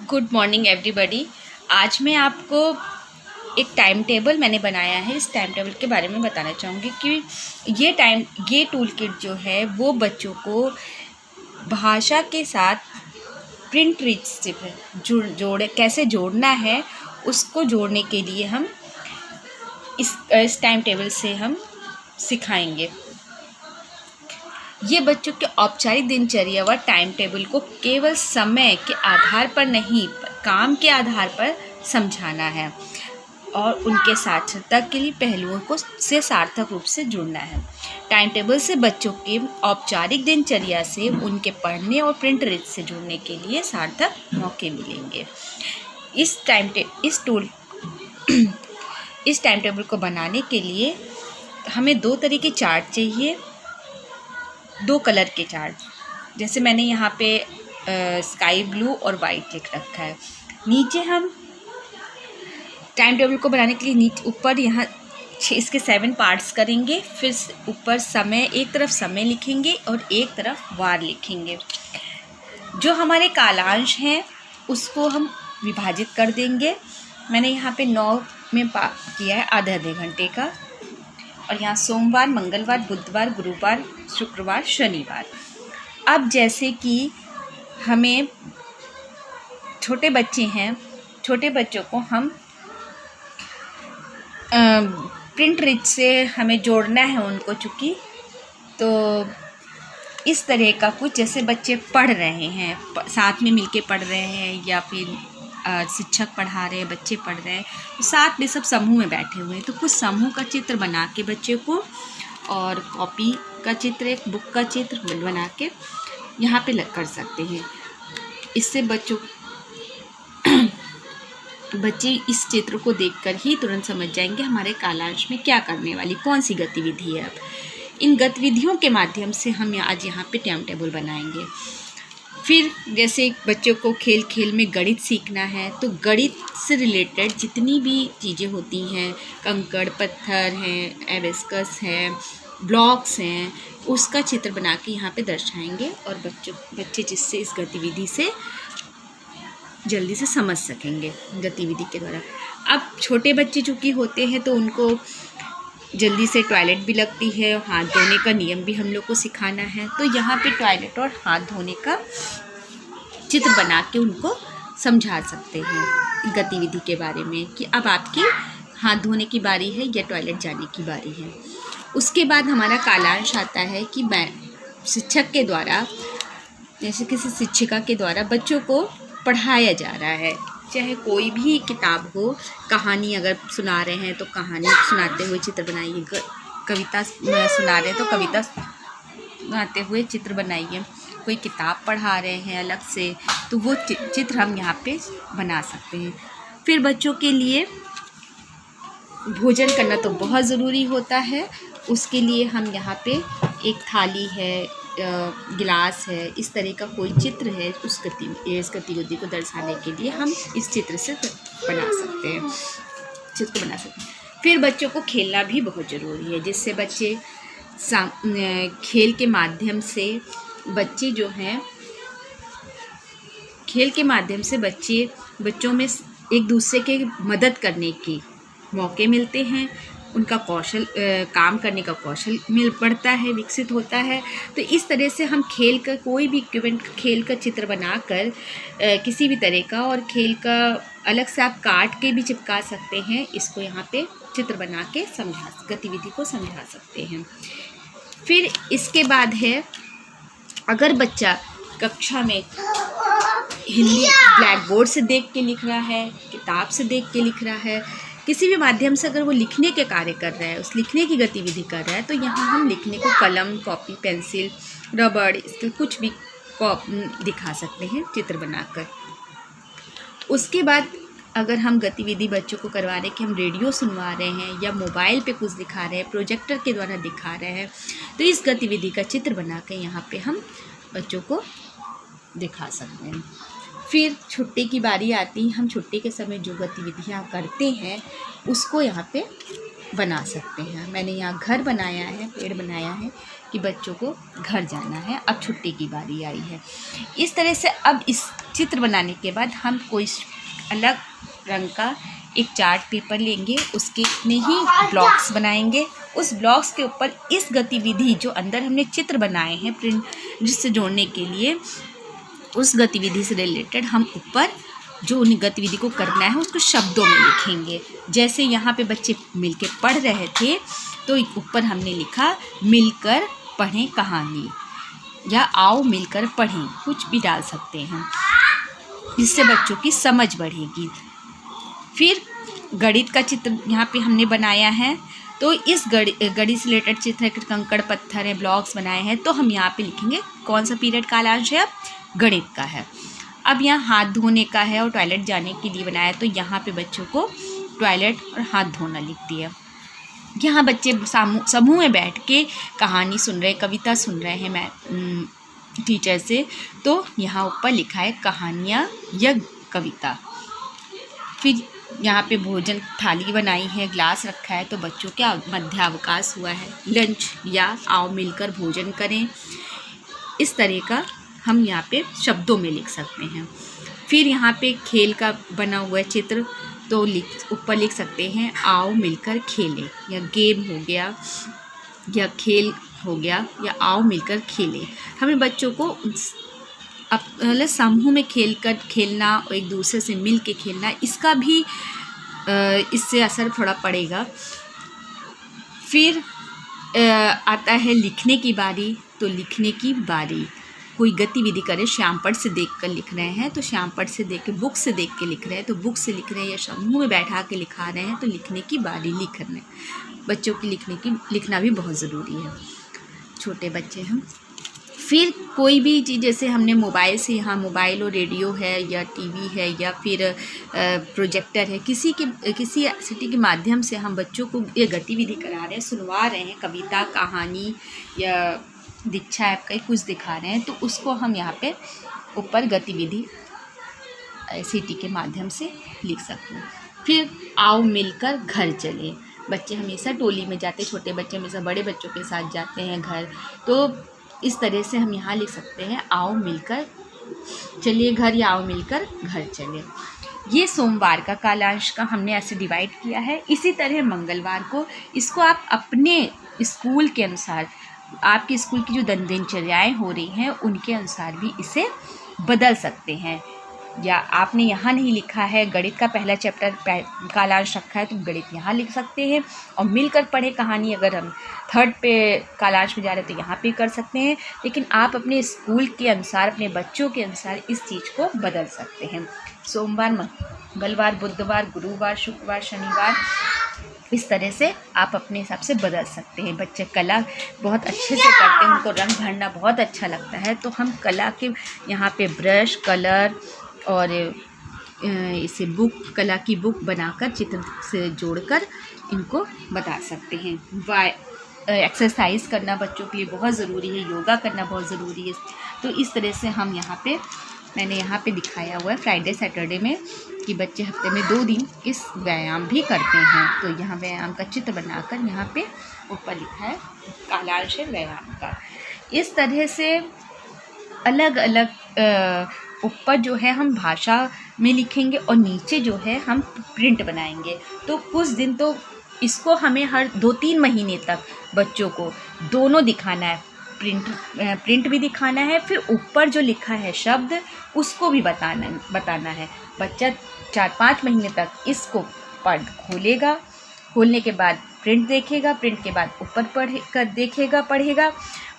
Good morning everybody. आज मैं आपको एक टाइम टेबल मैंने बनाया है, इस टाइम टेबल के बारे में बताना चाहूँगी कि ये टूल किट जो है वो बच्चों को भाषा के साथ प्रिंट रिच से कैसे जोड़ना है, उसको जोड़ने के लिए हम इस टाइम टेबल से हम सिखाएंगे। ये बच्चों के औपचारिक दिनचर्या व टाइम टेबल को केवल समय के आधार पर नहीं, काम के आधार पर समझाना है और उनके साक्षरता के लिए पहलुओं को से सार्थक रूप से जुड़ना है। टाइम टेबल से बच्चों के औपचारिक दिनचर्या से उनके पढ़ने और प्रिंट रीच से जुड़ने के लिए सार्थक मौके मिलेंगे। इस टाइम टेबल को बनाने के लिए हमें दो तरह के चार्ट चाहिए, दो कलर के चार्ट। जैसे मैंने यहाँ पे स्काई ब्लू और वाइट लिख रखा है। नीचे हम टाइम टेबल को बनाने के लिए नीचे ऊपर यहाँ इसके 7 पार्ट्स करेंगे। फिर ऊपर समय, एक तरफ समय लिखेंगे और एक तरफ वार लिखेंगे। जो हमारे कालांश हैं उसको हम विभाजित कर देंगे। मैंने यहाँ पे 9 में किया है, आधे घंटे का। और यहाँ सोमवार, मंगलवार, बुधवार, गुरुवार, शुक्रवार, शनिवार। अब जैसे कि हमें छोटे बच्चे हैं, छोटे बच्चों को हम प्रिंट रिच से हमें जोड़ना है उनको, चूँकि तो इस तरह का कुछ, जैसे बच्चे पढ़ रहे हैं, साथ में मिलके पढ़ रहे हैं या फिर शिक्षक पढ़ा रहे हैं, बच्चे पढ़ रहे हैं, तो साथ में सब समूह में बैठे हुए हैं, तो कुछ समूह का चित्र बना के बच्चे को, और कॉपी का चित्र, एक बुक का चित्र बना के यहाँ पे कर सकते हैं। इससे बच्चे इस चित्र को देखकर ही तुरंत समझ जाएंगे हमारे कालांश में क्या करने वाली कौन सी गतिविधि है। अब इन गतिविधियों के माध्यम से हम आज यहाँ पे टाइम टेबल बनाएंगे। फिर जैसे बच्चों को खेल खेल में गणित सीखना है, तो गणित से रिलेटेड जितनी भी चीज़ें होती हैं, कंकड़ पत्थर हैं, एबेस्कस है, ब्लॉक्स हैं, उसका चित्र बना के यहाँ पे दर्शाएंगे और बच्चे जिससे इस गतिविधि से जल्दी से समझ सकेंगे गतिविधि के द्वारा। अब छोटे बच्चे चूँकि होते हैं तो उनको जल्दी से टॉयलेट भी लगती है, हाथ धोने का नियम भी हम लोग को सिखाना है, तो यहाँ पे टॉयलेट और हाथ धोने का चित्र बना के उनको समझा सकते हैं गतिविधि के बारे में कि अब आपकी हाथ धोने की बारी है या टॉयलेट जाने की बारी है। उसके बाद हमारा कालांश आता है कि शिक्षक के द्वारा, जैसे किसी शिक्षिका के द्वारा बच्चों को पढ़ाया जा रहा है, चाहे कोई भी किताब हो, कहानी अगर सुना रहे हैं तो कहानी सुनाते हुए चित्र बनाइए, कविता सुना रहे हैं तो कविता सुनाते हुए चित्र बनाइए, कोई किताब पढ़ा रहे हैं अलग से तो वो चित्र हम यहाँ पे बना सकते हैं। फिर बच्चों के लिए भोजन करना तो बहुत ज़रूरी होता है, उसके लिए हम यहाँ पे एक थाली है, गिलास है, इस तरह का कोई चित्र है, इस गतिविधि को दर्शाने के लिए हम इस चित्र से बना सकते हैं, चित्र बना सकते हैं। फिर बच्चों को खेलना भी बहुत ज़रूरी है, जिससे बच्चे खेल के माध्यम से बच्चे जो हैं, खेल के माध्यम से बच्चों में एक दूसरे के मदद करने की मौके मिलते हैं, उनका कौशल, काम करने का कौशल बढ़ता है, विकसित होता है। तो इस तरह से हम खेल का कोई भी इक्विपमेंट, खेल का चित्र बनाकर किसी भी तरह का, और खेल का अलग से आप काट के भी चिपका सकते हैं, इसको यहाँ पे चित्र बना के गतिविधि को समझा सकते हैं। फिर इसके बाद है, अगर बच्चा कक्षा में हिंदी ब्लैक बोर्ड से देख के लिख रहा है, किताब से देख के लिख रहा है, किसी भी माध्यम से अगर वो लिखने के कार्य कर रहा है, उस लिखने की गतिविधि कर रहा है, तो यहाँ हम लिखने को कलम, कॉपी, पेंसिल, रबड़, इसके कुछ भी दिखा सकते हैं चित्र बनाकर। उसके बाद अगर हम गतिविधि बच्चों को करवा रहे हैं कि हम रेडियो सुनवा रहे हैं या मोबाइल पे कुछ दिखा रहे हैं, प्रोजेक्टर के द्वारा दिखा रहे हैं, तो इस गतिविधि का चित्र बना कर यहाँ पे हम बच्चों को दिखा सकते हैं। फिर छुट्टी की बारी आती है, हम छुट्टी के समय जो गतिविधियाँ करते हैं उसको यहाँ पे बना सकते हैं। मैंने यहाँ घर बनाया है, पेड़ बनाया है कि बच्चों को घर जाना है, अब छुट्टी की बारी आई है। इस तरह से अब इस चित्र बनाने के बाद हम कोई अलग रंग का एक चार्ट पेपर लेंगे, उसके में ही ब्लॉक्स बनाएंगे। उस ब्लॉक्स के ऊपर इस गतिविधि जो अंदर हमने चित्र बनाए हैं प्रिंट जिससे जोड़ने के लिए, उस गतिविधि से रिलेटेड हम ऊपर जो उन गतिविधि को करना है उसको शब्दों में लिखेंगे। जैसे यहाँ पे बच्चे मिलके पढ़ रहे थे तो ऊपर हमने लिखा मिलकर पढ़ें कहानी, या आओ मिलकर पढ़ें, कुछ भी डाल सकते हैं, जिससे बच्चों की समझ बढ़ेगी। फिर गणित का चित्र यहाँ पे हमने बनाया है, तो इस गणित से रिलेटेड चित्र कंकड़ पत्थर है, ब्लॉक्स बनाए हैं, तो हम यहाँ पे लिखेंगे कौन सा पीरियड कालांश है, अब गणित का है। अब यहाँ हाथ धोने का है और टॉयलेट जाने के लिए बनाया है, तो यहाँ पे बच्चों को टॉयलेट और हाथ धोना लिख दिया। यहाँ बच्चे समूह में बैठ के कहानी सुन रहे, कविता सुन रहे हैं मैं टीचर से, तो यहाँ ऊपर लिखा है कहानियाँ या कविता। फिर यहाँ पे भोजन थाली बनाई है, ग्लास रखा है, तो बच्चों का मध्यावकाश हुआ है, लंच या आओ मिलकर भोजन करें। इस तरह का हम यहाँ पे शब्दों में लिख सकते हैं। फिर यहाँ पे खेल का बना हुआ है चित्र, तो ऊपर लिख सकते हैं आओ मिलकर खेलें, या गेम हो गया या खेल हो गया, या आओ मिलकर खेलें। हमें बच्चों को समूह में खेलना और एक दूसरे से मिल के खेलना, इसका भी इससे असर थोड़ा पड़ेगा। फिर आता है लिखने की बारी, तो लिखने की बारी कोई गतिविधि करें, श्यामपट से देखकर लिख रहे हैं तो श्यामपट से देख के, बुक से देख के लिख रहे हैं तो बुक से लिख रहे हैं, या समूह में बैठा के लिखा रहे हैं तो लिखने की बारी लिख रहे हैं। बच्चों की लिखना भी बहुत ज़रूरी है, छोटे बच्चे हैं। फिर कोई भी चीज़, जैसे हमने मोबाइल से, यहाँ मोबाइल और रेडियो है या टीवी है या फिर प्रोजेक्टर है, किसी एक्टिविटी के माध्यम से हम बच्चों को ये गतिविधि करा रहे हैं, सुनवा रहे हैं, कविता, कहानी या दीक्षा ऐप का कुछ दिखा रहे हैं, तो उसको हम यहाँ पे ऊपर गतिविधि सीटी के माध्यम से लिख सकते हैं। फिर आओ मिलकर घर चले, बच्चे हमेशा टोली में जाते, छोटे बच्चे हमेशा बड़े बच्चों के साथ जाते हैं घर, तो इस तरह से हम यहाँ लिख सकते हैं आओ मिलकर चलिए घर, या आओ मिलकर घर चले। ये सोमवार का कालांश का हमने ऐसे डिवाइड किया है। इसी तरह मंगलवार को, इसको आप अपने स्कूल के अनुसार, आपके स्कूल की जो दिनचर्याएँ हो रही हैं उनके अनुसार भी इसे बदल सकते हैं। या आपने यहाँ नहीं लिखा है, गणित का पहला चैप्टर कालांश रखा है, तो गणित यहाँ लिख सकते हैं, और मिलकर पढ़े कहानी अगर हम थर्ड पे कालांश में जा रहे हैं तो यहाँ पे कर सकते हैं। लेकिन आप अपने स्कूल के अनुसार, अपने बच्चों के अनुसार इस चीज़ को बदल सकते हैं। सोमवार, मंगलवार, बुधवार, गुरुवार, शुक्रवार, शनिवार, इस तरह से आप अपने हिसाब से बदल सकते हैं। बच्चे कला बहुत अच्छे से करते हैं, उनको रंग भरना बहुत अच्छा लगता है, तो हम कला के यहाँ पे ब्रश, कलर और इसे कला की बुक बनाकर चित्र से जोड़कर इनको बता सकते हैं। एक्सरसाइज करना बच्चों के लिए बहुत ज़रूरी है, योगा करना बहुत ज़रूरी है। तो इस तरह से हम यहाँ पे, मैंने यहाँ पे दिखाया हुआ है फ्राइडे सैटरडे में कि बच्चे हफ्ते में 2 दिन इस व्यायाम भी करते हैं। तो यहाँ व्यायाम का चित्र बनाकर यहाँ पे ऊपर लिखा है कालांश व्यायाम का। इस तरह से अलग अलग ऊपर जो है हम भाषा में लिखेंगे और नीचे जो है हम प्रिंट बनाएंगे। तो कुछ दिन तो इसको हमें हर 2-3 महीने तक बच्चों को दोनों दिखाना है, प्रिंट भी दिखाना है, फिर ऊपर जो लिखा है शब्द उसको भी बताना है। बच्चा 4-5 महीने तक इसको खोलेगा, खोलने के बाद प्रिंट देखेगा, प्रिंट के बाद ऊपर देखेगा, पढ़ेगा,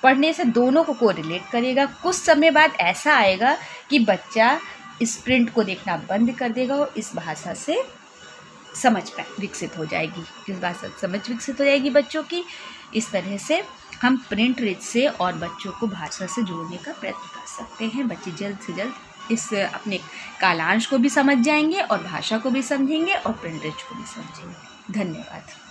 पढ़ने से दोनों को कोरिलेट करेगा। कुछ समय बाद ऐसा आएगा कि बच्चा इस प्रिंट को देखना बंद कर देगा और इस भाषा से समझ विकसित हो जाएगी, इस भाषा से समझ विकसित हो जाएगी बच्चों की। इस तरह से हम प्रिंट रिच से और बच्चों को भाषा से जोड़ने का प्रयत्न कर सकते हैं। बच्चे जल्द से जल्द इस अपने कालांश को भी समझ जाएंगे और भाषा को भी समझेंगे और प्रिंट रिच को भी समझेंगे। धन्यवाद।